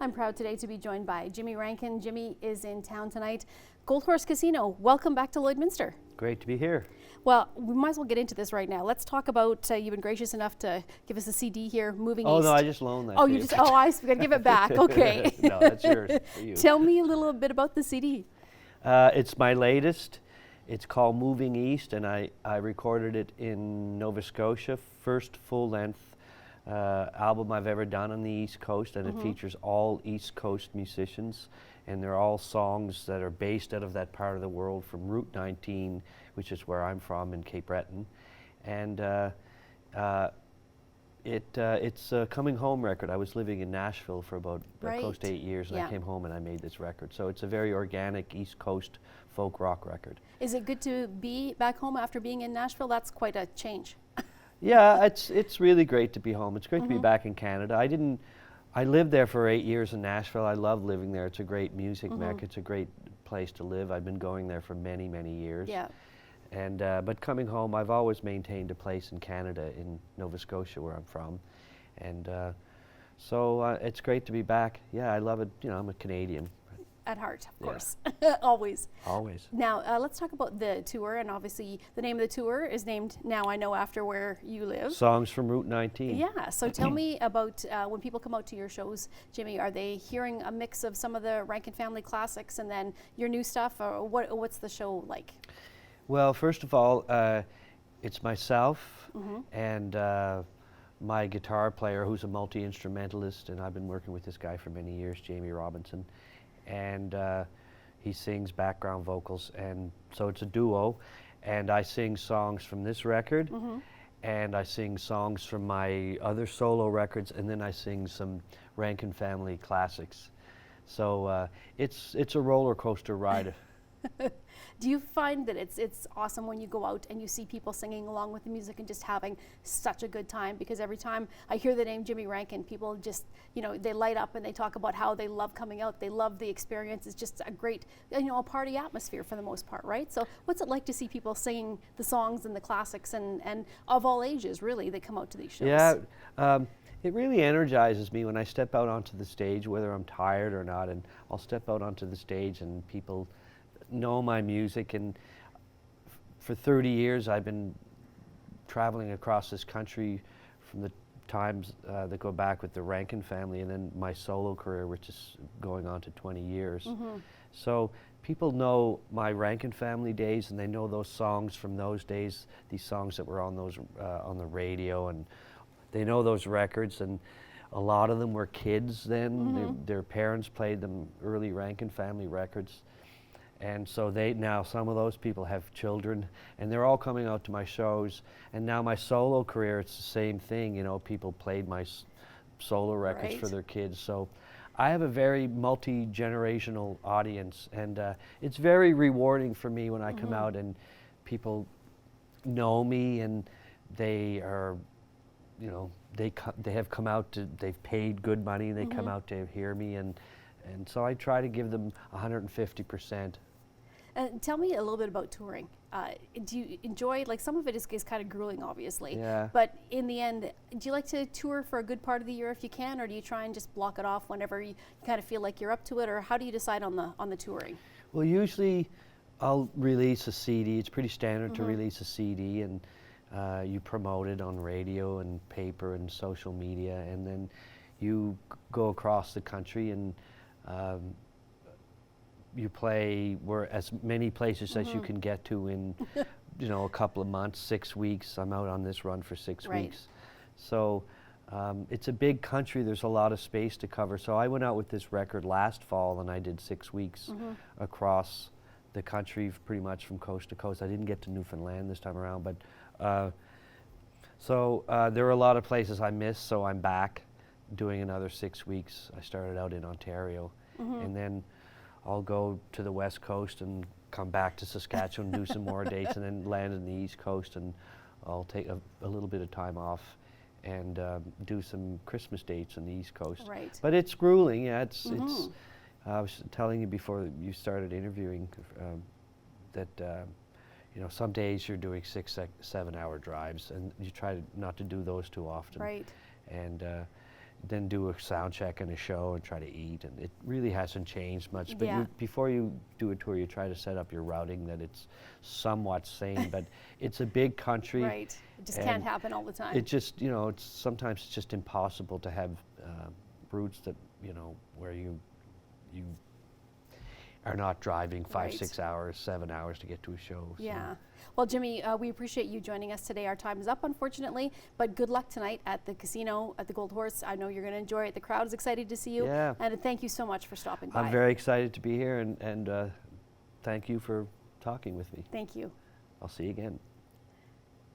I'm proud today to be joined by Jimmy Rankin. Jimmy is in town tonight. Gold Horse Casino, welcome back to Lloydminster. Great to be here. Well, we might as well get into this right now. Let's talk about, you've been gracious enough to give us a CD here, Moving East. Oh, no, I just loaned that Oh, to you just, oh, I was going to give it back. Okay. No, that's yours for you. Tell me a little bit about the CD. It's my latest. It's called Moving East, and I recorded it in Nova Scotia, first full-length album I've ever done on the East Coast, and it features all East Coast musicians, and they're all songs that are based out of that part of the world from Route 19, which is where I'm from in Cape Breton, and it's a coming home record. I was living in Nashville for about close to 8 years, and I came home and I made this record. So it's a very organic East Coast folk rock record. Is it good to be back home after being in Nashville? That's quite a change. Yeah, it's really great to be home. It's great to be back in Canada. I lived there for 8 years in Nashville. I love living there. It's a great music mecca. It's a great place to live. I've been going there for many, many years. Yeah. And but coming home, I've always maintained a place in Canada, in Nova Scotia, where I'm from, and so it's great to be back. Yeah, I love it. You know, I'm a Canadian. At heart, of course, always. Always. Now, let's talk about the tour, and obviously the name of the tour is named Now I Know After Where You Live. Songs from Route 19. Yeah, so tell me about when people come out to your shows, Jimmy, are they hearing a mix of some of the Rankin family classics and then your new stuff, or what's the show like? Well, first of all, it's myself and my guitar player, who's a multi-instrumentalist, and I've been working with this guy for many years, Jamie Robinson. And he sings background vocals, and so it's a duo, and I sing songs from this record, and I sing songs from my other solo records, and then I sing some Rankin family classics. So it's a roller coaster ride. Do you find that it's awesome when you go out and you see people singing along with the music and just having such a good time? Because every time I hear the name Jimmy Rankin, people just, you know, they light up and they talk about how they love coming out. They love the experience. It's just a great, you know, a party atmosphere for the most part, right? So what's it like to see people singing the songs and the classics and of all ages, really, that come out to these shows? Yeah. It really energizes me when I step out onto the stage, whether I'm tired or not, and I'll step out onto the stage and people know my music, and for 30 years I've been traveling across this country from the times that go back with the Rankin family, and then my solo career, which is going on to 20 years. So people know my Rankin family days, and they know those songs from those days, these songs that were on those on the radio, and they know those records, and a lot of them were kids then. Their parents played them early Rankin family records. And so now some of those people have children, and they're all coming out to my shows. And now my solo career, it's the same thing. You know, people played my solo records for their kids. So I have a very multi-generational audience, and it's very rewarding for me when I come out and people know me, and they are, you know, they have come out to, they've paid good money, and they come out to hear me, and so I try to give them 150%. Tell me a little bit about touring. Do you enjoy, like, some of it is kind of grueling, obviously, Yeah. but in the end, do you like to tour for a good part of the year if you can, or do you try and just block it off whenever you kind of feel like you're up to it, or how do you decide on the touring? Well, usually I'll release a CD. It's pretty standard to release a CD, and you promote it on radio and paper and social media, and then you go across the country and you play as many places as you can get to in, you know, a couple of months, 6 weeks. I'm out on this run for 6 weeks. So it's a big country. There's a lot of space to cover. So I went out with this record last fall, and I did 6 weeks across the country, pretty much from coast to coast. I didn't get to Newfoundland this time around, but so there are a lot of places I missed, so I'm back doing another 6 weeks. I started out in Ontario, and then I'll go to the West Coast and come back to Saskatchewan, do some more dates, and then land in the East Coast, and I'll take a little bit of time off and do some Christmas dates on the East Coast. But it's grueling. Yeah, it's. I was telling you before you started interviewing that you know, some days you're doing 6, 7 hour drives, and you try not to do those too often. And then do a sound check and a show and try to eat, and it really hasn't changed much. But Yeah. before you do a tour, you try to set up your routing that it's somewhat sane. But it's a big country. Right. It just and can't happen all the time. It just, you know, sometimes it's just impossible to have routes that, you know, where you are not driving 5, Right. 6 hours, 7 hours to get to a show. So. Yeah. Well, Jimmy, we appreciate you joining us today. Our time is up, unfortunately, but good luck tonight at the casino at the Gold Horse. I know you're going to enjoy it. The crowd is excited to see you. Yeah. And thank you so much for stopping by. I'm very excited to be here, and thank you for talking with me. Thank you. I'll see you again.